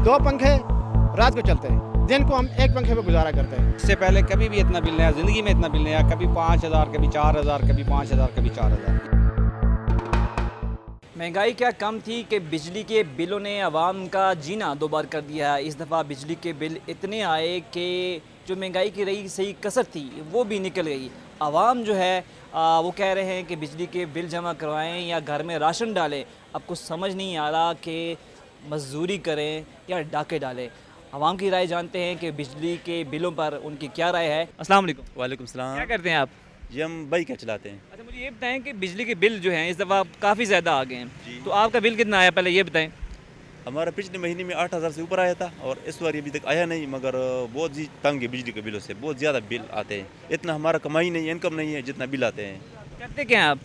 2 पंखे रात को चलते हैं, दिन को हम 1 पंखे पे गुजारा करते हैं। इससे पहले कभी भी इतना बिल नहीं आया, ज़िंदगी में इतना बिल नहीं आया। कभी 5,000, कभी 4,000, कभी 5,000, कभी 4,000। महंगाई क्या कम थी कि बिजली के बिलों ने आवाम का जीना दोबार कर दिया है। इस दफ़ा बिजली के बिल इतने आए कि जो महंगाई की रही सही कसर थी वो भी निकल गई। आवाम जो है वो कह रहे हैं कि बिजली के बिल जमा करवाएं या घर में राशन डालें। अब कुछ समझ नहीं आ रहा कि मजदूरी करें या डाके डालें। आवाम की राय जानते हैं कि बिजली के बिलों पर उनकी क्या राय है। अस्सलाम वालेकुम। वालेकुम सलाम। क्या करते हैं आप? जी हम बाइक का चलाते हैं। अच्छा, मुझे ये बताएं कि बिजली के बिल जो हैं इस दफ़ा काफ़ी ज़्यादा आ गए हैं, जी। तो आपका बिल कितना आया पहले ये बताएं। हमारा पिछले महीने में 8,000 से ऊपर आया था और इस बार अभी तक आया नहीं, मगर बहुत ही तंग है बिजली के बिलों से। बहुत ज़्यादा बिल आते हैं, इतना हमारा कमाई नहीं है, इनकम नहीं है जितना बिल आते हैं। करते क्या हैं आप?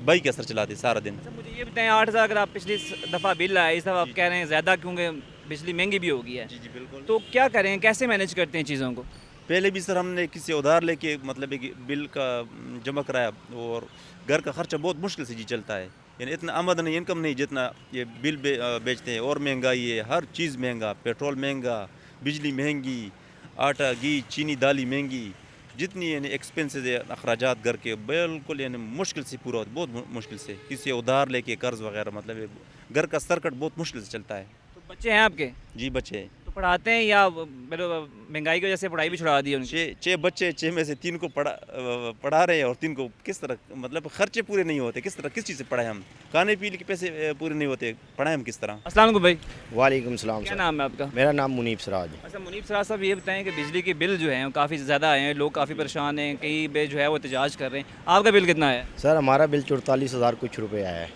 बाइक का सर चलाते हैं सारा दिन। अच्छा, मुझे ये बताएं 8,000 अगर आप पिछली दफ़ा बिल आया, इस दफ़ा आप कह रहे हैं ज़्यादा क्योंकि बिजली महंगी भी हो गई है, जी जी बिल्कुल। तो क्या करें, कैसे मैनेज करते हैं चीज़ों को? पहले भी सर हमने किसी उधार लेके मतलब एक बिल का जमा कराया और घर का खर्चा बहुत मुश्किल से जी चलता है। यानी इतना आमदनी नहीं, इनकम नहीं जितना ये बिल बेचते हैं। और महंगाई है, हर चीज़ महंगा, पेट्रोल महंगा, बिजली महंगी, आटा घी चीनी दाली महंगी, जितनी यानी एक्सपेंसेस है अखराजात घर के बिल्कुल यानी मुश्किल से पूरा होता, बहुत मुश्किल से। किसी उधार लेके कर्ज वगैरह मतलब घर का सरकट बहुत मुश्किल से चलता है। तो बच्चे हैं आपके, जी बच्चे हैं। तो पढ़ाते हैं या महंगाई की वजह से पढ़ाई भी छुड़ा दी है उनकी? 6 बच्चे, 6 में से 3 को पढ़ा रहे हैं और 3 को किस तरह मतलब खर्चे पूरे नहीं होते, किस तरह किस चीज़ से पढ़ाएं हम? खाने पीने के पैसे पूरे नहीं होते, पढ़ाएं हम किस तरह? अस्सलाम वालेकुम भाई, वालेकुम सलाम क्या सर। नाम है आपका? मेरा नाम मुनीब सराज है। अच्छा मुनीब सराज साहब, ये बताएं कि बिजली के बिल जो हैं वो काफ़ी ज़्यादा आए हैं, लोग काफ़ी परेशान हैं, कई बे जो है वो एहतजाज कर रहे हैं। आपका बिल कितना है? सर हमारा बिल 44,000 कुछ रुपए आया है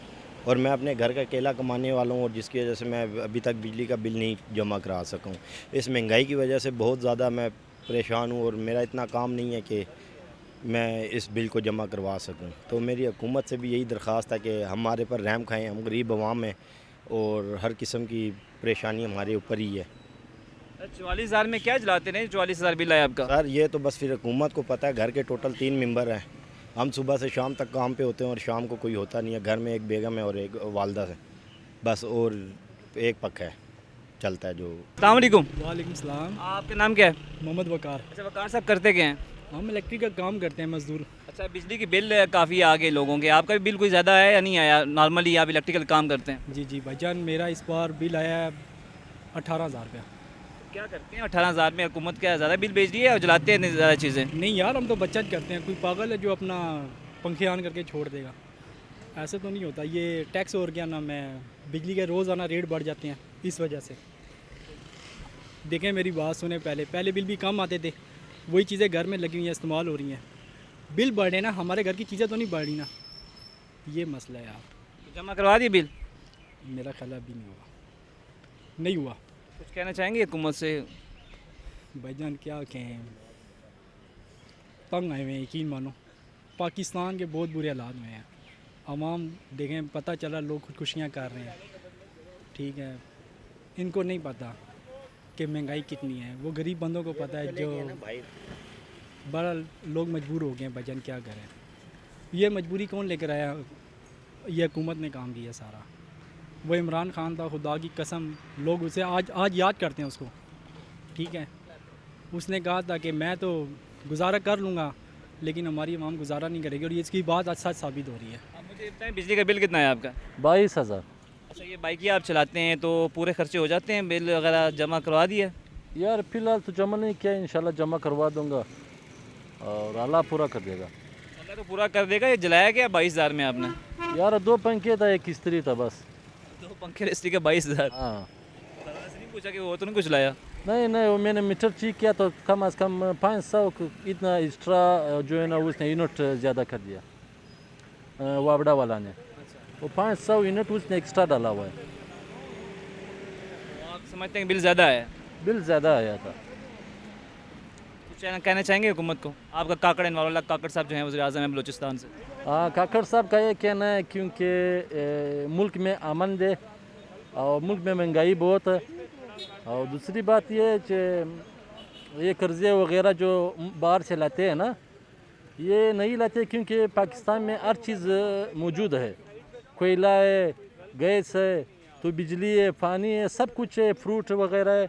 और मैं अपने घर का अकेला कमाने वाला हूँ और जिसकी वजह से मैं अभी तक बिजली का बिल नहीं जमा करा सकूँ। इस महंगाई की वजह से बहुत ज़्यादा मैं परेशान हूँ और मेरा इतना काम नहीं है कि मैं इस बिल को जमा करवा सकूँ। तो मेरी हुकूमत से भी यही दरख्वास्त है कि हमारे पर रहम खाएँ, हम गरीब अवाम हैं और हर किस्म की परेशानी हमारे ऊपर ही है। 44,000 में क्या चलाते हैं? 44,000 बिल आया आपका? सर ये तो बस फिर हुकूमत को पता है। घर के टोटल 3 मेंबर हैं, हम सुबह से शाम तक काम पे होते हैं और शाम को कोई होता नहीं है। घर में एक बेगम है और एक वालदा है बस, और एक पक्का है चलता है जो। अस्सलाम वालेकुम। वालेकुम सलाम। आपका नाम क्या है? मोहम्मद वकार। अच्छा वकार साहब, करते क्या हैं? हम इलेक्ट्रिक का काम करते हैं, मजदूर। अच्छा, बिजली के बिल काफ़ी आ गए लोगों के, आपका भी बिल कोई ज़्यादा है या नहीं आया? नॉर्मली आप इलेक्ट्रिकल काम करते हैं? जी जी भाईजान, मेरा इस बार बिल आया है 18,000 रुपया। क्या करते हैं 18,000 में? हुकूमत क्या ज़्यादा बिल भेज रही है और जलाते हैं ज़्यादा चीज़ें? नहीं यार, हम तो बचत करते हैं। कोई पागल है जो अपना पंखे ऑन करके छोड़ देगा? ऐसे तो नहीं होता। ये टैक्स और क्या नाम है, बिजली के रोज़ाना रेट बढ़ जाते हैं इस वजह से। देखें मेरी बात सुने, पहले बिल भी कम आते थे, वही चीज़ें घर में लगी हुई हैं, इस्तेमाल हो रही हैं। बिल बढ़ रहे ना, हमारे घर की चीज़ें तो नहीं बढ़ रही ना, ये मसला है यार। जमा करवा दिए बिल? मेरा ख्याल अभी नहीं हुआ। कुछ कहना चाहेंगे हुकूमत से? भाईजान क्या कहें, तंग आए हुए हैं, यकीन मानो। पाकिस्तान के बहुत बुरे हालात में हैं। आवाम देखें, पता चला लोग खुदकुशियाँ कर रहे हैं, ठीक है। इनको नहीं पता कि महंगाई कितनी है, वो गरीब बंदों को पता है। जो बड़ा लोग मजबूर हो गए हैं भाईजान, क्या करें। ये मजबूरी कौन लेकर आया? ये हुकूमत ने काम किया सारा। वो इमरान खान था, खुदा की कसम लोग उसे आज याद करते हैं उसको, ठीक है। उसने कहा था कि मैं तो गुजारा कर लूँगा, लेकिन हमारी आवाम गुजारा नहीं करेगी, और ये इसकी बात आज सच साबित हो रही है। आप मुझे बताएं बिजली का बिल कितना है आपका? 22,000। अच्छा, ये बाइक ही आप चलाते हैं तो पूरे खर्चे हो जाते हैं? बिल वगैरह जमा करवा दिए? यार फ़िलहाल तो जमा नहीं किया, इंशाल्लाह जमा करवा दूंगा और अल्लाह पूरा कर देगा। अल्लाह तो पूरा कर देगा। ये जलाया क्या 22,000 में आपने? यार 2 पंखे था, एक इस्त्री था बस। 2 पंखे इस्त्री के 22,000? हाँ। ऐसे नहीं पूछा कि वो तो नहीं कुछ लाया? नहीं वो मैंने मीटर चेक किया तो कम से कम 500 इतना एक्स्ट्रा जो है ना उसने यूनिट ज़्यादा कर दिया, वावड़ा वाला ने। वो 500 यूनिट उसने एक्स्ट्रा डाला हुआ है। तो आप समझते हैं कि बिल ज़्यादा है? बिल ज़्यादा आया था। कुछ कहना चाहेंगे हुकूमत को? आपका काकड़ इनवाला काकड़ साहब जो हैं वज़ीर आज़म हैं बलूचिस्तान से। हाँ, काकड़ साहब का ये कहना है क्योंकि मुल्क में अमन दे और मुल्क में महंगाई बहुत है। और दूसरी बात ये है कि ये कर्ज़े वगैरह जो बाहर से लाते हैं ना, ये नहीं लाते क्योंकि पाकिस्तान में हर चीज़ मौजूद है। कोयला है, गैस है, तो बिजली है, पानी है, सब कुछ है, फ्रूट वगैरह है,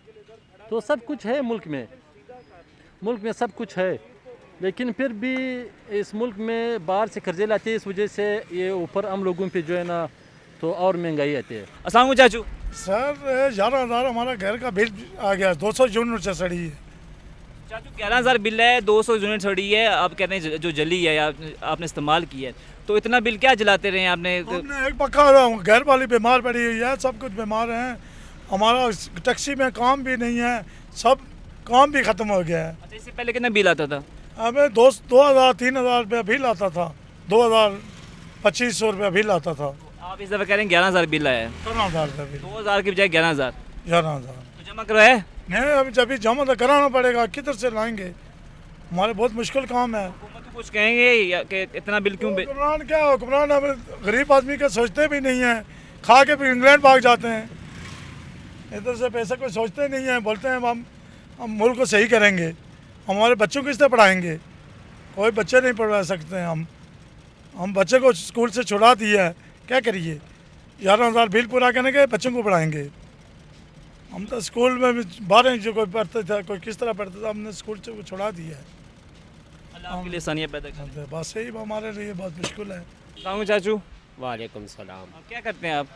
तो सब कुछ है मुल्क में सब कुछ है। लेकिन फिर भी इस मुल्क में बाहर से कर्जे लाते हैं, इस वजह से ये ऊपर हम लोगों पे जो है ना तो और महंगाई आती है। अस्सलाम वालेकुम चाचू। सर 11,000 हमारा घर का बिल आ गया, 200 यूनिट से सड़ी है। चाचू 11,000 बिल है, 200 यूनिट सड़ी है, आप कहते हैं जो जली है या आपने इस्तेमाल की है, तो इतना बिल क्या जलाते रहे आपने? हमने एक पक्का घर वाली बीमार पड़ी हुई है, सब कुछ बीमार हैं। हमारा टैक्सी में काम भी नहीं है, सब काम भी ख़त्म हो गया है। अच्छा, इससे पहले कितना बिल आता था? हमें 2,000-3,000 रुपया बिल आता था, 2,000-2,500 रुपया बिल आता था। आप इस दफ़ा कह रहे हैं 11,000 बिल आया है, 13,000 रुपया बिल, 2,000 की बजाय 11,000 11,000। तो जमा करवाया? नहीं, अभी जब भी जमा तो कराना पड़ेगा, किधर से लाएंगे? हमारे बहुत मुश्किल काम है। हुकूमत को कुछ कहेंगे या कि इतना बिल क्यों हुक्मरान क्या, हुक्मरान अब गरीब आदमी का सोचते भी नहीं है, खा के फिर इंग्लैंड भाग जाते हैं। इधर से पैसे कोई सोचते नहीं है, बोलते हैं हम मुल्क को सही करेंगे, हमारे बच्चों को किससे पढ़ाएंगे? कोई बच्चे नहीं पढ़ा सकते हैं हम बच्चे को स्कूल से छुड़ा दिया है, क्या करिए? 11,000 बिल पूरा करने के बच्चों को पढ़ाएंगे। हम तो स्कूल में भी 12 जो कोई पढ़ते था, कोई किस तरह पढ़ता था, हमने स्कूल से छुड़ा दिया है। अल्लाह आपके लिए आसानियाँ पैदा कर। बस यही हमारे लिए बहुत मुश्किल है। अस्सलाम चाचू। वालेकुम सलाम। आप क्या करते हैं आप?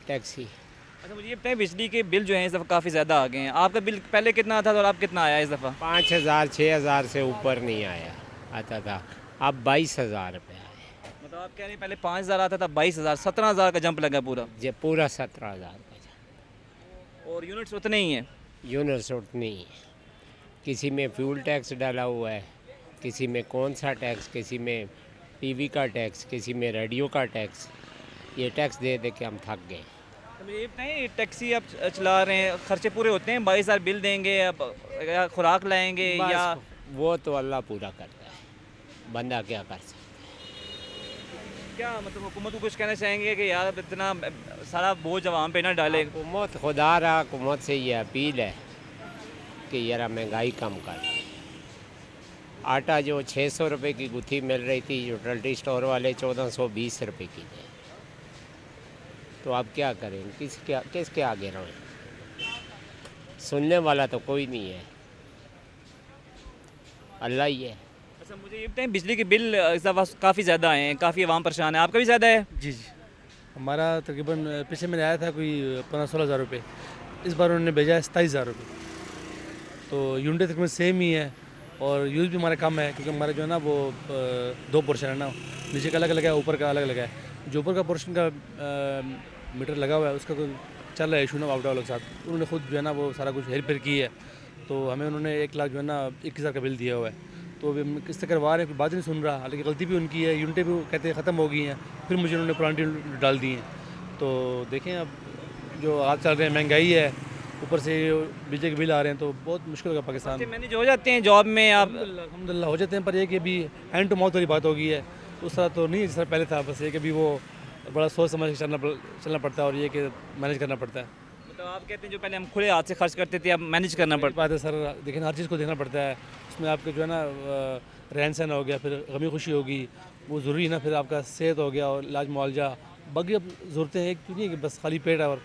टैक्सी। अच्छा, मुझे ये बताएं, बिजली के बिल जो हैं इस दफ़ा काफ़ी ज़्यादा आ गए हैं। आपका बिल पहले कितना आता था और आप कितना आया इस दफ़ा? 5,000 6,000 से ऊपर नहीं आता था, अब 22,000 रुपये आए। मतलब आप कह रहे हैं पहले 5,000 आता था, 22,000, 17,000 का जंप लगा पूरा, ये पूरा 17,000 का। और यूनिट्स उतने ही हैं। यूनिट्स उतनी है, किसी में फ्यूल टैक्स डाला हुआ है, किसी में कौन सा टैक्स, किसी में टीवी का टैक्स, किसी में रेडियो का टैक्स। ये टैक्स दे दे के हम थक गए। तो मुझे ये बताएं, टैक्सी आप चला रहे हैं, खर्चे पूरे होते हैं? 22,000 बिल देंगे, अब या खुराक लाएंगे बस या वो तो अल्लाह पूरा करता है, बंदा क्या कर सकता है। क्या मतलब हुकूमत को कुछ कहना चाहेंगे कि यार अब इतना सारा बोझ आवाम पे ना डाले? हुकूमत खुदा रहा, हुकूमत से ये अपील है कि यार महंगाई कम कर। आटा जो 600 रुपये की गुत्थी मिल रही थी, यूटिलिटी स्टोर वाले 1420 रुपये की दे। तो आप क्या करें, किसके आगे रहें? सुनने वाला तो कोई नहीं है, अल्लाह ही है। अच्छा, मुझे ये बताएं, बिजली के बिल इस दफ़ा काफ़ी ज़्यादा आए हैं, काफ़ी आवाम परेशान है, आपका भी ज़्यादा है? जी हमारा तकरीबन पिछले महीने आया था कोई 15-16 हज़ार रुपये, इस बार उन्होंने भेजा है 27,000 रुपये। तो यूनिट तकरीबन सेम ही है और यूज़ भी हमारा कम है, क्योंकि हमारा जो है ना वो 2 पोर्शन है ना, नीचे का अलग लगा है, ऊपर का अलग लगा है। जो ऊपर का पोर्शन का मीटर लगा हुआ है उसका तो चल रहा है इशू ना आउट वालों के साथ, उन्होंने खुद जो है ना वो सारा कुछ हेर फेर की है। तो हमें उन्होंने 1 लाख जो है ना 21,000 का बिल दिया हुआ है। तो अभी हम किस तरह करवा रहे हैं, कोई बात नहीं सुन रहा, हालांकि गलती भी उनकी है, यूनिटें भी कहते हैं ख़त्म हो गई हैं, फिर मुझे उन्होंने पुरानी यूनिट डाल दी हैं। तो देखें अब जो आज चल रहे हैं, महंगाई है, ऊपर से बिजली के बिल आ रहे हैं, तो बहुत मुश्किल होगा पाकिस्तान में। मैनेज हो जाते हैं जॉब में आप? अल्हम्दुलिल्लाह हो जाते हैं, पर ये कि अभी हैंड टू माउथ वाली बात हो गई है, उस तरह तो नहीं है जिस तरह पहले था। बस ये कि अभी वो बड़ा सोच समझ के चलना पड़ता है और ये कि मैनेज करना पड़ता है। मतलब आप कहते हैं जो पहले हम खुले हाथ से खर्च करते थे, अब मैनेज करना पड़ता बात है सर, देखिए हर चीज़ को देखना पड़ता है। उसमें आपके जो है ना रहन सहन हो गया, फिर गमी खुशी होगी, वो ज़रूरी है ना, फिर आपका सेहत हो गया और इलाज मुआवजा, बाकी अब ज़रूरतें एक तो नहीं है कि बस खाली पेट है और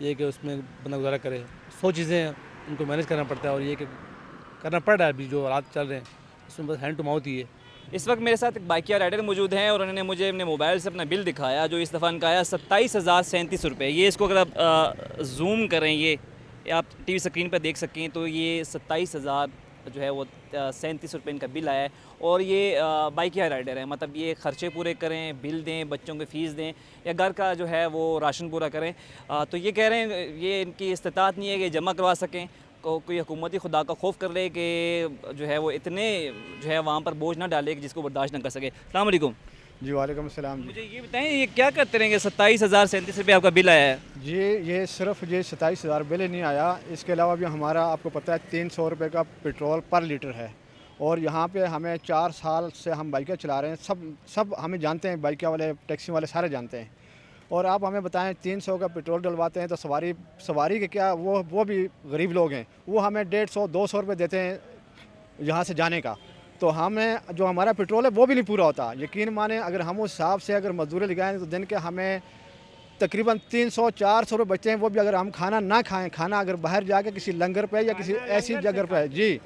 ये कि उसमें बंदा गुजारा करे। 100 चीज़ें हैं, उनको मैनेज करना पड़ता है और ये कि करना पड़ रहा है। अभी जो हालात चल रहे हैं उसमें बस हैंड टू माउथ ही है। इस वक्त मेरे साथ एक बाइकिया राइडर मौजूद हैं और उन्होंने मुझे अपने मोबाइल से अपना बिल दिखाया, जो इस दफ़ा इनका आया 27,037 रुपये। ये इसको अगर आप जूम करें, ये आप टीवी स्क्रीन पर देख सकें, तो ये 27,000 जो है वो 37 रुपये इनका बिल आया है। और ये बाइकिया राइडर है, मतलब ये ख़र्चे पूरे करें, बिल दें, बच्चों के फ़ीस दें या घर का जो है वो राशन पूरा करें। तो ये कह रहे हैं ये इनकी इस्तिताअत नहीं है कि जमा करवा सकें, कोई हुकूमती खुदा का खौफ कर ले कि जो है वो इतने जो है वहाँ पर बोझ ना डाले कि जिसको बर्दाश्त ना कर सके। अस्सलाम वालेकुम। जी वालेकुम सलाम। जी मुझे ये बताएं, ये क्या करते रहेंगे? 27,037 रुपये आपका बिल आया है। जी ये सिर्फ ये 27,000 बिल ही नहीं आया, इसके अलावा भी हमारा आपको पता है 300 रुपये का पेट्रोल पर लीटर है। और यहाँ पे हमें 4 साल से हम बाइकें चला रहे हैं, सब हमें जानते हैं, बाइक वाले टैक्सी वाले सारे जानते हैं। और आप हमें बताएं 300 का पेट्रोल डलवाते हैं तो सवारी के क्या, वो भी गरीब लोग हैं, वो हमें 150-200 रुपये देते हैं यहाँ से जाने का। तो हमें जो हमारा पेट्रोल है वो भी नहीं पूरा होता। यकीन माने अगर हम उस हिसाब से अगर मजदूरी लगाएं तो दिन के हमें तकरीबन 300-400 रुपये बचते हैं, वो भी अगर हम खाना ना खाएं, खाना अगर बाहर जाके किसी लंगर पे या किसी ऐसी जगह पे जी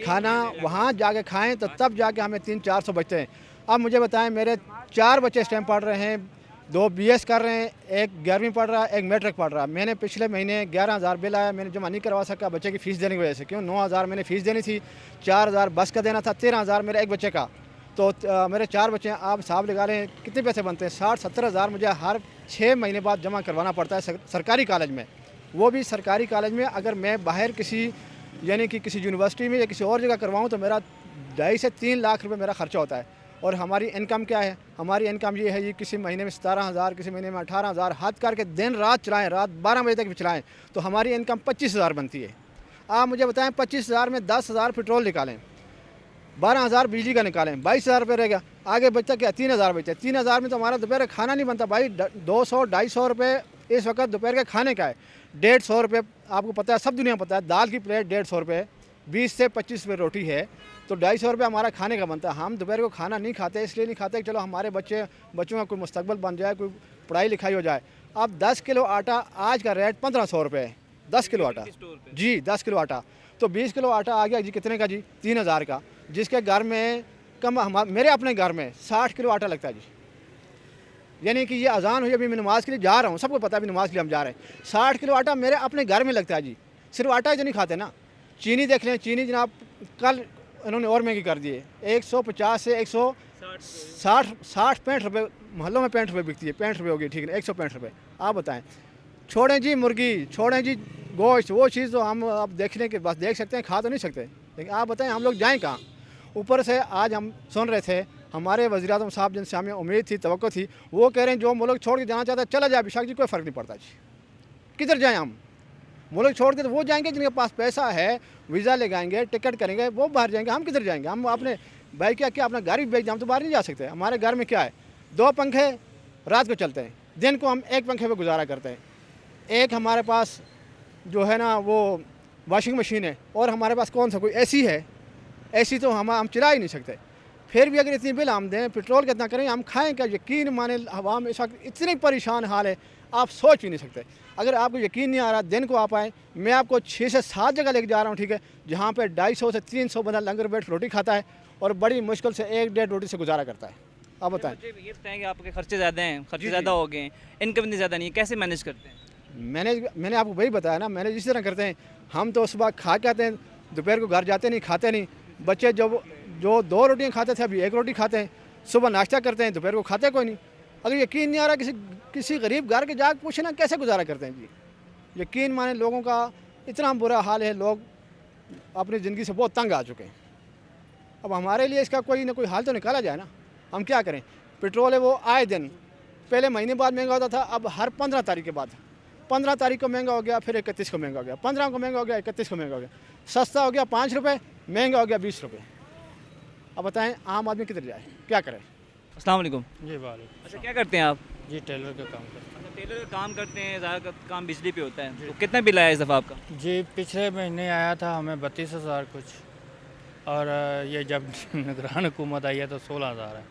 खाना वहाँ जाके खाएं तो तब जाके हमें 300-400 बचते हैं। अब मुझे बताएं, मेरे 4 बच्चे इस टाइम पढ़ रहे हैं, 2 BS कर रहे हैं, एक 11वीं पढ़ रहा है, एक मैट्रिक पढ़ रहा है। मैंने पिछले महीने 11,000 बिल आया, मैंने जमा नहीं करवा सका बच्चे की फ़ीस देने की वजह से। क्यों? 9,000 मैंने फ़ीस देनी थी, 4,000 बस का देना था, 13,000 मेरे एक बच्चे का। तो मेरे 4 बच्चे हैं, आप हिसाब लगा लें कितने पैसे बनते हैं। 60-70 हज़ार मुझे हर 6 महीने बाद जमा करवाना पड़ता है सरकारी कॉलेज में। वो भी सरकारी कॉलेज में अगर मैं बाहर किसी यानी कि किसी यूनिवर्सिटी में या किसी और जगह करवाऊँ तो मेरा 2.5 से 3 लाख रुपये मेरा ख़र्चा होता है। और हमारी इनकम क्या है? हमारी इनकम ये है, ये किसी महीने में 17,000, किसी महीने में 18,000, हाथ करके दिन रात चलाएं, रात 12 बजे तक भी चलाएं तो हमारी इनकम 25,000 बनती है। आप मुझे बताएं, 25,000 में 10,000 पेट्रोल निकालें, 12,000 बिजली का निकालें, 22,000 रुपये रहेगा। आगे बचता क्या? 3,000 बचता है। 3,000 में तो हमारा दोपहर का खाना नहीं बनता भाई। 200-250 रुपये इस वक्त दोपहर के खाने का है। 150 रुपये आपको पता है, सब दुनिया पता है, दाल की प्लेट 150 रुपये, 20 से 25 रुपये रोटी है, तो 250 रुपये हमारा खाने का बनता है। हम दोपहर को खाना नहीं खाते, इसलिए नहीं खाते कि चलो हमारे बच्चों का कोई मुस्तकबिल बन जाए, कोई पढ़ाई लिखाई हो जाए। अब 10 किलो आटा आज का रेट 1,500 रुपये है। 10 किलो आटा जी, 10 किलो आटा, तो 20 किलो आटा आ गया जी कितने का जी? 3,000 का। जिसके घर में मेरे अपने घर में 60 किलो आटा लगता है जी। यानी कि ये अजान हुई, अभी मैं नमाज़ के लिए जा रहा हूँ, सबको पता है अभी नमाज़ के लिए हम जा रहे हैं। 60 किलो आटा मेरे अपने घर में लगता है जी। सिर्फ आटा ही तो नहीं खाते ना, चीनी देख लें, चीनी जनाब कल इन्होंने और महंगी कर दी है। 150 से 160-65 रुपये मोहल्लों में 65 रुपये बिकती है। 65 रुपये होगी, ठीक है, 165 रुपये। आप बताएं, छोड़ें जी मुर्गी, छोड़ें जी गोश्त, वो चीज़ तो हम अब देखने के बस देख सकते हैं, खा तो नहीं सकते। लेकिन आप बताएं हम लोग जाएँ कहाँ? ऊपर से आज हम सुन रहे थे हमारे वज़ीर-ए-आज़म साहब जिनसे हमें उम्मीद थी, तवक्को थी, वो कह रहे हैं जो मुल्क छोड़ के जाना चाहता है चला जाए बेशक जी, कोई फ़र्क नहीं पड़ता जी। किधर जाएँ हम? मुल्क छोड़ के तो वो जाएंगे जिनके पास पैसा है, वीज़ा लगाएंगे, टिकट करेंगे, वो बाहर जाएंगे। हम किधर जाएंगे? हम अपने भाई क्या अपना घर भी बेच दें, हम तो बाहर नहीं जा सकते। हमारे घर में क्या है? 2 पंखे रात को चलते हैं, दिन को हम 1 पंखे पे गुजारा करते हैं। एक हमारे पास जो है ना वो वॉशिंग मशीन है, और हमारे पास कौन सा कोई AC है? AC तो हम चला ही नहीं सकते। फिर भी अगर इतनी बिल हम दें, पेट्रोल कितना करें, हम खाएँ क्या? यकीन माने हवा में इस वक्त इतनी परेशान हाल है, आप सोच भी नहीं सकते। अगर आपको यकीन नहीं आ रहा, दिन को आप आएँ, मैं आपको 6 से 7 जगह लेके जा रहा हूँ, ठीक है, जहाँ पे 250 से 300 बंदा लंगर बैठ रोटी खाता है और बड़ी मुश्किल से 1-1.5 रोटी से गुजारा करता है। आप बताएं। ये बताएं कि आपके खर्चे ज़्यादा हैं, खर्चे ज़्यादा हो गए, इनकम इतनी ज़्यादा नहीं है, कैसे मैनेज करते हैं? मैंने आपको वही बताया ना, मैंने जिस तरह करते हैं, हम तो सुबह खा के आते हैं, दोपहर को घर जाते नहीं, खाते नहीं। बच्चे जो 2 रोटियाँ खाते थे अभी 1 रोटी खाते हैं। सुबह नाश्ता करते हैं, दोपहर को खाते कोई नहीं। अगर यकीन नहीं आ रहा, किसी गरीब घर के जाकर पूछना कैसे गुजारा करते हैं जी। यकीन माने लोगों का इतना बुरा हाल है, लोग अपनी ज़िंदगी से बहुत तंग आ चुके हैं। अब हमारे लिए इसका कोई ना कोई हाल तो निकाला जाए ना। हम क्या करें? पेट्रोल है वो आए दिन, पहले महीने बाद महंगा होता था, अब हर 15 तारीख के बाद, 15 तारीख को महंगा हो गया, फिर 31 को महंगा हो गया, 15 को महंगा हो गया, 31 को महंगा हो गया। सस्ता हो गया 5 रुपये, महंगा हो गया 20 रुपये। अब बताएं आम आदमी किधर जाए, क्या करें? अस्सलाम वालेकुम। जी वालेकुम। अच्छा, क्या करते हैं आप? जी टेलर का काम करते अच्छा, टेलर का काम करते हैं, ज़्यादा काम बिजली पे होता है। तो कितना बिल आया इस दफ़ा आपका? हैं। जी पिछले महीने आया था हमें 32,000 कुछ, और ये जब निगरान हुकूमत आई है तो 16,000 है,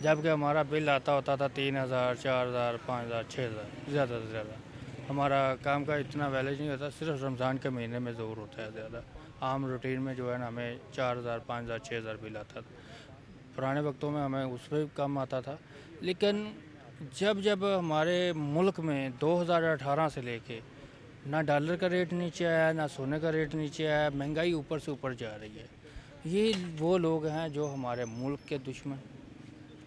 जबकि हमारा बिल आता होता था 3,000, 4,000, 5,000, 6,000, ज़्यादा से ज़्यादा। हमारा काम का इतना वैलेज नहीं होता, सिर्फ रमज़ान के महीने में ज़रूर होता है ज़्यादा। आम रूटीन में जो है ना हमें 4,000, 5,000, 6,000 बिल आता था। पुराने वक्तों में हमें उस पर कम आता था, लेकिन जब हमारे मुल्क में 2018 से लेके ना डॉलर का रेट नीचे आया, ना सोने का रेट नीचे आया, महंगाई ऊपर से ऊपर जा रही है। ये वो लोग हैं जो हमारे मुल्क के दुश्मन,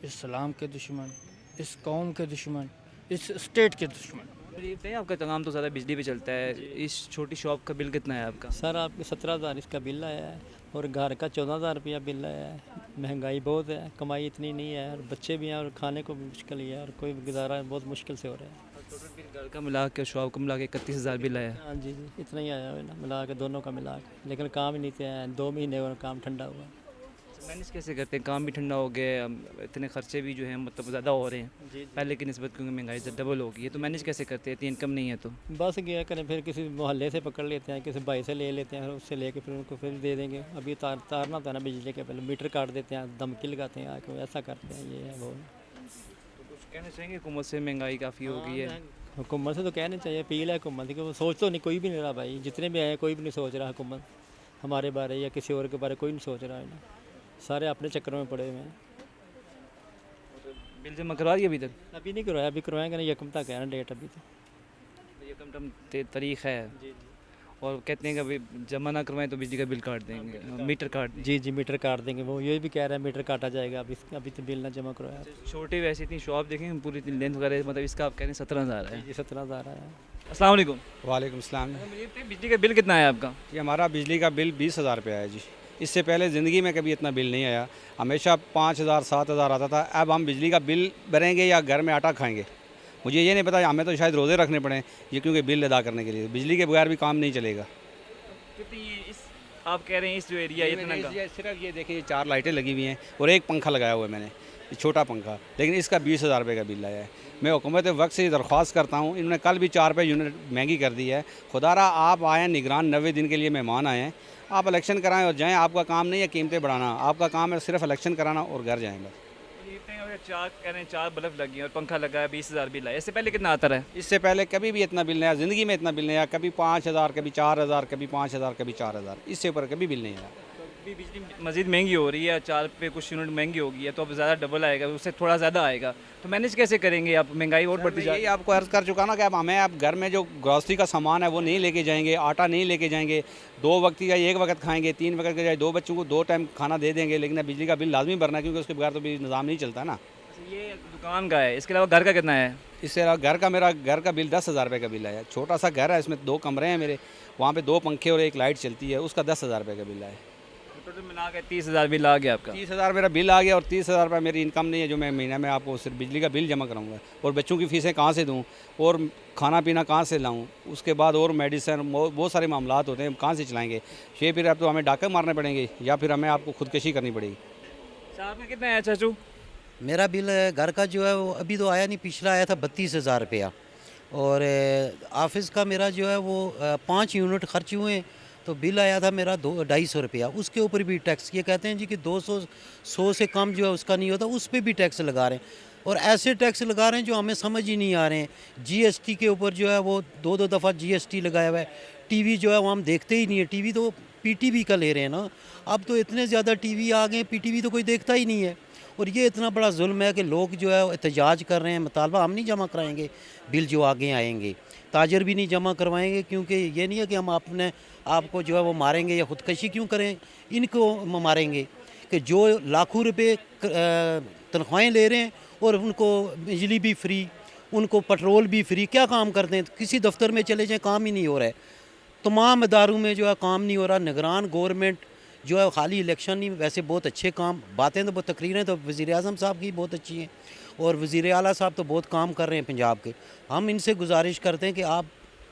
इस्लाम के दुश्मन, इस कौम के दुश्मन, इस स्टेट के दुश्मन। ये बताइए, आपका काम तो ज़्यादा बिजली पे चलता है, इस छोटी शॉप का बिल कितना है आपका? सर आपके 17,000 इसका बिल आया है, और घर का 14,000 रुपया बिल आया है। महंगाई बहुत है, कमाई इतनी नहीं है, और बच्चे भी हैं और खाने को भी मुश्किल ही है, और कोई गुजारा बहुत मुश्किल से हो रहा है। टोटल बिल घर का मिला के, शॉप को मिला के 31,000 बिल आया। हाँ जी जी, इतना ही आया है ना, मिला के दोनों का मिला के। लेकिन काम ही नहीं थे, 2 महीने और काम ठंडा हुआ। मैनेज कैसे करते हैं? काम भी ठंडा हो गया, इतने खर्चे भी जो हैं मतलब ज़्यादा हो रहे हैं पहले की निस्बत, क्योंकि महंगाई से डबल हो गई है। तो मैनेज कैसे करते हैं, इतनी इनकम नहीं है तो? बस क्या करें, फिर किसी मोहल्ले से पकड़ लेते हैं, किसी भाई से ले लेते हैं, उससे लेके फिर उनको फिर दे देंगे। अभी तारना होता है ना बिजली के, पहले मीटर काट देते हैं, धमकी लगाते हैं आके, ऐसा करते हैं। ये है वो। कहना चाहेंगे हुकूमत से महंगाई काफ़ी हो गई है? हुकूमत से तो कहना चाहिए, अपील है हुकूमत की, वो सोच तो नहीं कोई भी नहीं रहा भाई, जितने भी आए कोई भी नहीं सोच रहा हुकूमत हमारे बारे या किसी और के बारे कोई नहीं सोच रहा है ना, सारे अपने चक्करों में पड़े हुए हैं। बिल जमा करवा दिया अभी तक? अभी नहीं करवाया, अभी करवाएंगे ना, यकम तक है ना डेट अभी तो। ये कम तारीख है और कहते हैं कि अभी जमा ना करवाएं तो बिजली का बिल काट देंगे, मीटर काट देंगे। जी मीटर काट देंगे, वो ये भी कह रहा है मीटर काटा जाएगा, अभी तो बिल ना जमा करवाया। छोटे वैसे इतनी शॉप देखें पूरी इतनी लेंथ वगैरह, मतलब इसका आप कह रहे हैं 17,000 है। जी 17,000 है। अस्सलाम वालेकुम। वालेकुम सलाम। बिजली का बिल कितना है आपका? ये हमारा बिजली का बिल 20,000 रुपये है जी। इससे पहले ज़िंदगी में कभी इतना बिल नहीं आया, हमेशा 5,000 7,000 आता था। अब हम बिजली का बिल भरेंगे या घर में आटा खाएंगे, मुझे ये नहीं पता, हमें तो शायद रोज़े रखने पड़े ये, क्योंकि बिल अदा करने के लिए बिजली के बगैर भी काम नहीं चलेगा। आप कह रहे हैं इस जो एरिया इतना का सिर्फ ये देखिए 4 लाइटें लगी हुई हैं और एक पंखा लगाया हुआ है मैंने, ये छोटा पंखा, लेकिन इसका 20,000 रुपये का बिल आया है। मैं हुकूमत वक्त से दरख्वास्त करता हूँ, इन्होंने कल भी 4 रुपये यूनिट महंगी कर दी है। खुदारा आप आए निगरान, 90 दिन के लिए मेहमान आए हैं, आप इलेक्शन कराएं और जाएं। आपका काम नहीं है कीमतें बढ़ाना, आपका काम है सिर्फ इलेक्शन कराना और घर जाएंगे। चार कह रहे हैं 4 बल्ब लगी और पंखा लगा है, 20,000 बिल आया। इससे पहले कितना आता रहा है? इससे पहले कभी भी इतना बिल नहीं आया, ज़िंदगी में इतना बिल नहीं आया। कभी 5,000, कभी 4,000, कभी 5,000, कभी 4,000, इससे ऊपर कभी बिल नहीं आया। अभी बिजली मज़ीद महंगी हो रही है, 4 पे कुछ यूनिट महंगी होगी है, तो अब ज़्यादा डबल आएगा, उससे थोड़ा ज़्यादा आएगा, तो मैनेज कैसे करेंगे आप? महंगाई और बढ़ती जाएगी। यही आपको अर्ज़ कर चुका ना कि अब हमें आप घर में जो ग्रॉसरी का सामान है वो नहीं लेके जाएंगे, आटा नहीं लेके जाएंगे, 2 वक्त का 1 वक्त खाएंगे, 3 वक्त का जाए 2 बच्चों को 2 टाइम खाना दे देंगे, लेकिन बिजली का बिल लाजमी भरना है, क्योंकि उसके बगैर तो भी निज़ाम नहीं चलता ना। ये दुकान का है, इसके अलावा घर का कितना है? इससे अलावा मेरा घर का बिल 10,000 रुपये का बिल आया। छोटा सा घर है, इसमें 2 कमरे हैं मेरे, वहाँ पे 2 पंखे और 1 लाइट चलती है, उसका 10,000 रुपये का बिल आया। टोटल मिला के 30,000 बिल आ गया आपका? 30,000 मेरा बिल आ गया और 30,000 रुपये मेरी इनकम नहीं है जो मैं महीने में आपको सिर्फ बिजली का बिल जमा कराऊंगा, और बच्चों की फ़ीसें कहाँ से दूँ और खाना पीना कहाँ से लाऊँ, उसके बाद और मेडिसिन बहुत सारे मामलात होते हैं, कहाँ से चलाएँगे। ये फिर अब तो हमें डाके मारने पड़ेंगे या फिर हमें आपको खुदकशी करनी पड़ेगी। साहब में कितना है चाचू? मेरा बिल घर का जो है वो अभी तो आया नहीं, पिछला आया था 32,000 रुपया, और ऑफिस का मेरा जो है वो 5 यूनिट खर्च हुए तो बिल आया था मेरा 250 रुपया। उसके ऊपर भी टैक्स, ये कहते हैं जी कि 200 से कम जो है उसका नहीं होता, उस पर भी टैक्स लगा रहे हैं, और ऐसे टैक्स लगा रहे हैं जो हमें समझ ही नहीं आ रहे हैं। जीएसटी के ऊपर जो है वो 2 दफ़ा जीएसटी लगाया हुआ है। टीवी जो है वो हम देखते ही नहीं है, टीवी तो पीटीवी का ले रहे हैं ना, अब तो इतने ज़्यादा टीवी आ गए, पीटीवी तो कोई देखता ही नहीं है। और ये इतना बड़ा जुल्म है कि लोग जो है एहतजाज कर रहे हैं, मुतालबा हम नहीं जमा कराएंगे, बिल जो आगे आएंगे, ताजर भी नहीं जमा करवाएंगे, क्योंकि ये नहीं है कि हम अपने आपको जो है वो मारेंगे या खुदकशी क्यों करें, इनको मारेंगे कि जो लाखों रुपए तनख्वाहें ले रहे हैं और उनको बिजली भी फ्री, उनको पेट्रोल भी फ्री, क्या काम करते हैं? किसी दफ्तर में चले जाएं, काम ही नहीं हो रहा है, तमाम इदारों में जो है काम नहीं हो रहा। निगरान गवर्नमेंट जो है खाली इलेक्शन नहीं, वैसे बहुत अच्छे काम, बातें तो बहुत, तकरीरें तो वज़ीर-ए-आज़म साहब की बहुत अच्छी हैं और वज़ीर आला साहब तो बहुत काम कर रहे हैं पंजाब के। हम इनसे गुजारिश करते हैं कि आप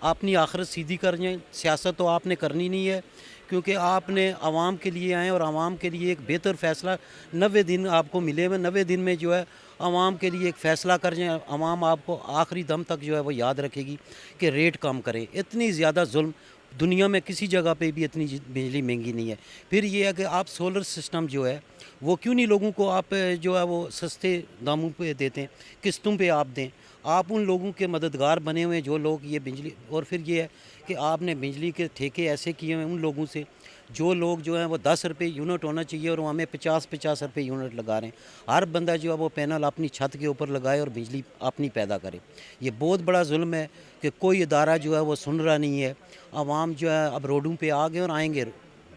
अपनी आखिरत सीधी कर जाएँ, सियासत तो आपने करनी नहीं है, क्योंकि आपने आवाम के लिए आए और आवाम के लिए एक बेहतर फ़ैसला 90 दिन आपको मिले हुए, 90 दिन में जो है आवाम के लिए एक फ़ैसला कर जाएँ। आवाम आपको आखिरी दम तक जो है वो याद रखेगी कि रेट कम करें। इतनी ज़्यादा जुल्म दुनिया में किसी जगह पे भी इतनी बिजली महंगी नहीं है। फिर ये है कि आप सोलर सिस्टम जो है वो क्यों नहीं लोगों को आप जो है वो सस्ते दामों पे देते हैं, किस्तों पे आप दें। आप उन लोगों के मददगार बने हुए हैं जो लोग ये बिजली, और फिर ये है कि आपने बिजली के ठेके ऐसे किए हुए हैं उन लोगों से जो लोग जो हैं वो 10 रुपये यूनिट होना चाहिए और वो हमें 50 रुपये यूनिट लगा रहे हैं। हर बंदा जो है वो पैनल अपनी छत के ऊपर लगाए और बिजली अपनी पैदा करे। ये बहुत बड़ा जुल्म है कि कोई इदारा जो है वो सुन रहा नहीं है। आवाम जो है अब रोडों पे आ गए और आएंगे।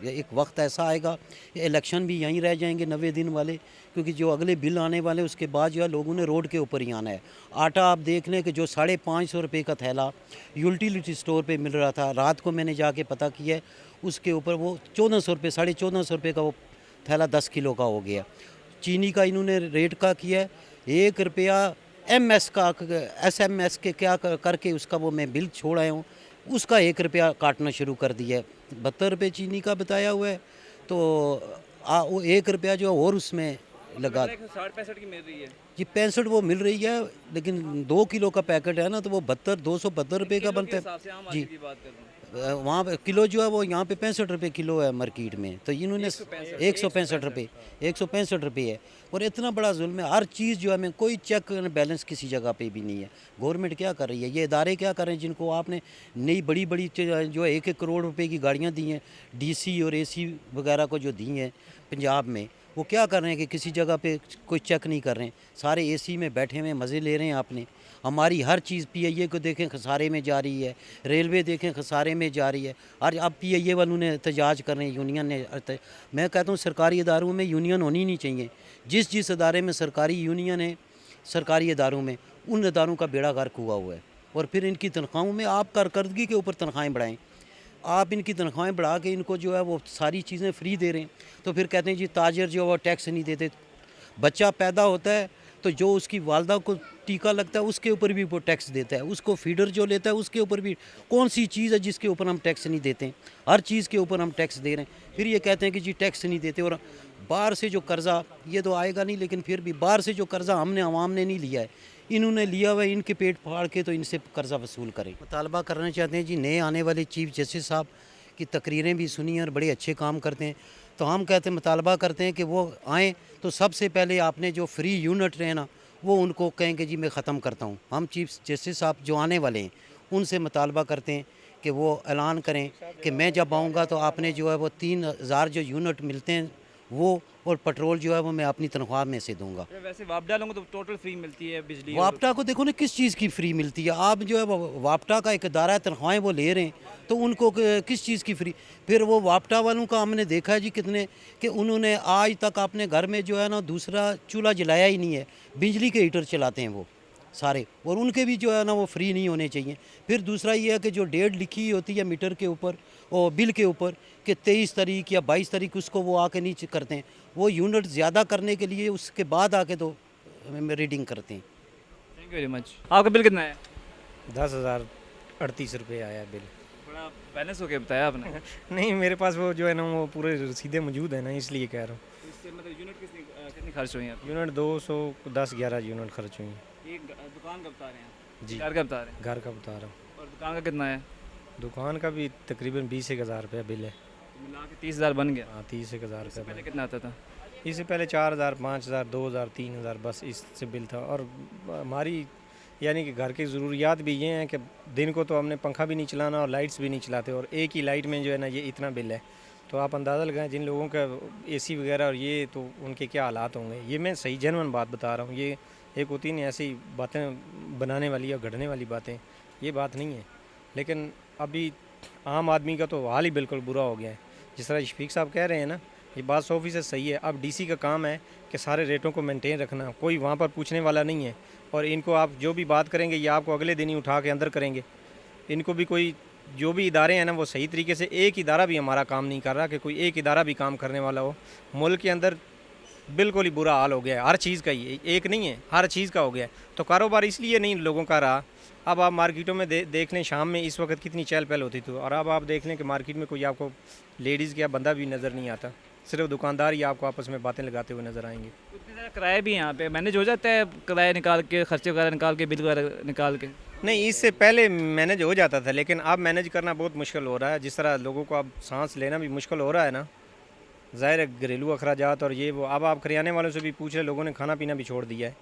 एक वक्त ऐसा आएगा इलेक्शन भी यहीं रह जाएंगे 90 दिन वाले, क्योंकि जो अगले बिल आने वाले उसके बाद जो है लोगों ने रोड के ऊपर ही आना है। आटा आप देख लें कि जो 550 रुपये का थैला यूटिलिटी स्टोर पे मिल रहा था, रात को मैंने जाके पता किया है उसके ऊपर वो 1400 रुपये, 1450 रुपये का वो थैला 10 किलो का हो गया। चीनी का इन्होंने रेट का किया है 1 रुपया MS का, SMS के क्या करके उसका वो मैं बिल छोड़ आया हूँ, उसका 1 रुपया काटना शुरू कर दिया है। 72 रुपये चीनी का बताया हुआ है, तो वो 1 रुपया जो और उसमें लगा 60-65 की मिल रही है जी। 65 वो मिल रही है, लेकिन 2 किलो का पैकेट है ना, तो वो 272 रुपये का बनता है जी। वहाँ पे किलो जो है वो यहाँ पे 65 रुपये किलो है मार्केट में, तो इन्होंने 165 रुपये 165 रुपये है। और इतना बड़ा जुल्म है, हर चीज़ जो है मैं कोई चेक बैलेंस किसी जगह पे भी नहीं है। गवर्नमेंट क्या कर रही है, ये इदारे क्या कर रहे हैं जिनको आपने नई बड़ी बड़ी जो 1-1 करोड़ रुपए की गाड़ियाँ दी हैं, डीसी और एसी वगैरह को जो दी हैं पंजाब में, वो क्या कर रहे हैं कि किसी जगह पे कोई चेक नहीं कर रहे हैं, सारे एसी में बैठे हुए मज़े ले रहे हैं आपने। हमारी हर चीज़ पीआईए को देखें खसारे में जा रही है, रेलवे देखें खसारे में जा रही है। और अब पीआईए वालों ने एहतजाज कर रहे हैं, यूनियन ने। मैं कहता हूँ सरकारी इदारों में यूनियन होनी नहीं चाहिए। जिस इदारे में सरकारी यूनियन है, सरकारी इदारों में, उन इदारों का बेड़ा गर्क हुआ हुआ है। और फिर इनकी तनख्वाहों में आप कारकर्दगी के ऊपर तनख्वाहें बढ़ाएं, आप इनकी तनख्वाहें बढ़ा के इनको जो है वो सारी चीज़ें फ्री दे रहे हैं, तो फिर कहते हैं जी ताजर जो है वो टैक्स नहीं देते। बच्चा पैदा होता है तो जो उसकी वालदा को टीका लगता है उसके ऊपर भी वो टैक्स देता है, उसको फीडर जो लेता है उसके ऊपर भी। कौन सी चीज़ है जिसके ऊपर हम टैक्स नहीं देते हैं? हर चीज़ के ऊपर हम टैक्स दे रहे हैं। फिर ये कहते हैं कि जी टैक्स नहीं देते। और बाहर से जो कर्ज़ा, ये तो आएगा नहीं, लेकिन फिर भी बाहर से जो कर्ज़ा हमने आवाम ने नहीं लिया है, इन्होंने लिया हुआ है, इनके पेट फाड़ के तो इनसे कर्ज़ा वसूल करें। मुतालबा करना चाहते हैं जी, नए आने वाले चीफ जस्टिस साहब की तकरीरें भी सुनी हैं और बड़े अच्छे काम करते हैं, तो हम कहते हैं मुतालबा करते हैं कि वो आएँ तो सबसे पहले आपने जो फ्री यूनिट रहे ना, वो उनको कहेंगे जी मैं ख़त्म करता हूँ। हम चीफ जस्टिस साहब जो आने वाले हैं उनसे मुतालबा करते हैं कि वो ऐलान करें कि मैं जब आऊँगा तो आपने जो है वो 3000 जो यूनिट मिलते हैं वो, और पेट्रोल जो है वो मैं अपनी तनख्वाह में से दूंगा। वैसे वापडा लोगों को तो टोटल फ्री मिलती है बिजली। वापटा को देखो ना किस चीज़ की फ्री मिलती है। आप जो है वापटा का एक अदारा है, तनख्वाहें वो ले रहे हैं, तो उनको किस चीज़ की फ्री? फिर वो वापटा वालों का हमने देखा है जी कितने कि उन्होंने आज तक अपने घर में जो है ना दूसरा चूल्हा जलाया ही नहीं है, बिजली के हीटर चलाते हैं वो सारे, और उनके भी जो है ना वो फ्री नहीं होने चाहिए। फिर दूसरा ये है कि जो डेट लिखी होती है मीटर के ऊपर और बिल के ऊपर कि 23 तारीख या 22 तारीख, उसको वो आके नहीं करते हैं। वो यूनिट ज़्यादा करने के लिए उसके बाद आके तो रीडिंग करते हैं। Thank you very much. आपका बिल कितना है? 10,038 रुपये आया बिल। थोड़ा बैलेंस होके बताया आपने। नहीं, मेरे पास वो जो है ना वो पूरे रसीदें मौजूद है ना, इसलिए कह रहा हूँ। इससे मतलब यूनिट कितनी खर्च हुई है? यूनिट 210-11 यूनिट खर्च हुई। ये दुकान का बता रहे हैं जी, घर का बता रहे हैं? घर का बता रहा हूँ। और दुकान का कितना है? दुकान का भी तकरीबन 20-1 रुपया बिल है। मिला के 30,000 बन गया। हाँ, 30-1 रुपया। पहले कितना आता था? इससे पहले 4,000, 5,000, 2,000, 3,000 बस इससे बिल था। और हमारी यानी कि घर की ज़रूरियात भी ये हैं कि दिन को तो हमने पंखा भी नहीं चलाना और लाइट्स भी नहीं चलाते, और एक ही लाइट में जो है ना ये इतना बिल है। तो आप अंदाज़ा लगाएं जिन लोगों का एसी वगैरह और ये, तो उनके क्या हालात होंगे। ये मैं सही जेन्युइन बात बता रहा हूँ। ये एक होती नहीं ऐसी बातें बनाने वाली या घड़ने वाली बातें, ये बात नहीं है। लेकिन अभी आम आदमी का तो हाल ही बिल्कुल बुरा हो गया है। जिस तरह शफीक साहब कह रहे हैं ना, ये बात 100% सही है। अब डीसी का काम है कि सारे रेटों को मेंटेन रखना, कोई वहाँ पर पूछने वाला नहीं है। और इनको आप जो भी बात करेंगे ये आपको अगले दिन ही उठा के अंदर करेंगे। इनको भी कोई जो भी इदारे हैं ना वो सही तरीके से, एक इदारा भी हमारा काम नहीं कर रहा कि कोई एक इदारा भी काम करने वाला हो। मुल्क के अंदर बिल्कुल ही बुरा हाल हो गया है, हर चीज़ का ही, एक नहीं है, हर चीज़ का हो गया है। तो कारोबार इसलिए नहीं लोगों का रहा। अब आप मार्केटों में देख लें शाम में इस वक्त कितनी चहल पहल होती थी, और अब आप देख लें कि मार्केट में कोई आपको लेडीज़ या बंदा भी नज़र नहीं आता, सिर्फ दुकानदार ही आपको आपस में बातें लगाते हुए नज़र आएंगे। इतने ज़्यादा किराया भी यहाँ पे मैनेज हो जाता है, किराया निकाल के, खर्चे वगैरह निकाल के, बिल वगैरह निकाल के? नहीं, इससे पहले मैनेज हो जाता था, लेकिन अब मैनेज करना बहुत मुश्किल हो रहा है। जिस तरह लोगों को अब सांस लेना भी मुश्किल हो रहा है ना, ज़ाहिर है घरेलू अखराजात और ये वो। अब आप करियाने वालों से भी पूछ रहे, लोगों ने खाना पीना भी छोड़ दिया है।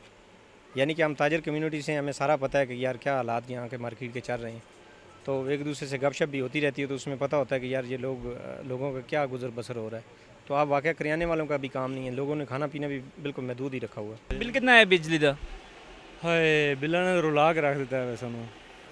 यानी कि हम ताजर कम्युनिटी से, हमें सारा पता है कि यार क्या हालात यहाँ के मार्केट के चल रहे हैं। तो एक दूसरे से गपशप भी होती रहती है, तो उसमें पता होता है कि यार ये लोगों का क्या गुजर बसर हो रहा है। तो आप वाकई करियाने वालों का भी काम नहीं है, लोगों ने खाना पीना भी बिल्कुल महदूद ही रखा हुआ है। बिल कितना है बिजली का? हाय बिल ने रुला के रख देता है वैसे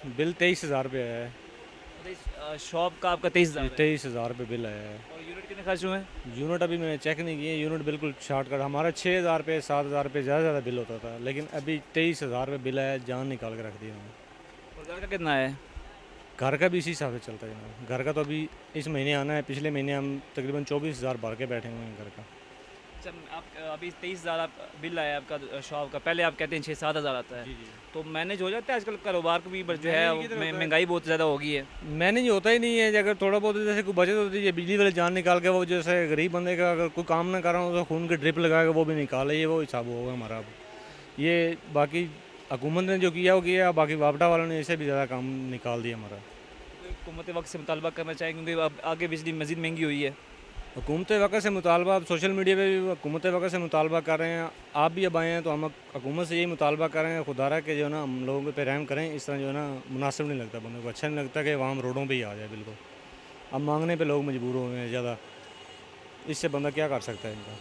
बिल 23,000 रुपये आया है। शॉप का आपका 23,000? 23,000 रुपये बिल आया है। और यूनिट कितने खर्च हुए हैं? यूनिट अभी मैंने चेक नहीं किए, यूनिट बिल्कुल शॉर्टकट। हमारा 6,000 रुपये 7,000 रुपये ज़्यादा बिल होता था, लेकिन अभी 23,000 रुपये बिल आया, जान निकाल के रख दिया मैंने। और घर का कितना है? घर का भी इसी हिसाब से चलता है जनाब। घर का तो अभी इस महीने आना है, पिछले महीने हम तकरीबन 24,000 भर के बैठे हुए हैं घर का। अच्छा, आप अभी 23,000 बिल आया आपका शॉप का, पहले आप कहते हैं 6-7 हज़ार आता है। तो मैनेज हो जाता है? आजकल कारोबार को भी जो है महंगाई बहुत ज़्यादा हो गई है। मैनेज होता ही नहीं है। अगर थोड़ा बहुत जैसे कोई बचत होती है, बिजली वाले जान निकाल के, वो जैसे गरीब बंदे का अगर कोई काम ना कर रहा हो तो खून के ड्रिप लगाएगा, वो भी निकाले, ये वो हिसाब होगा हमारा। अब ये बाकी हुकूमत ने जो किया वो किया, बाकी वापडा वालों ने इससे भी ज़्यादा काम निकाल दिया हमारा। हुकूमत वक्त से मुतालबा करना चाहें, क्योंकि अब आगे बिजली मज़ीद महंगी हुई है। हुकूमत वक्त से मुतालबा, अब सोशल मीडिया पे भी हुकूमत वक्त से मुतालबा कर रहे हैं, आप भी अब आए हैं तो हम हुकूमत से यही मुतालबा कर रहे हैं, खुदारा के जो है ना हम लोगों पे रहम करें। इस तरह जो है ना मुनासिब नहीं लगता, बंदे को अच्छा नहीं लगता कि आवाम रोडों पे ही आ जाए। बिल्कुल अब मांगने पे लोग मजबूर हो गए हैं ज़्यादा, इससे बंदा क्या कर सकता है इनका।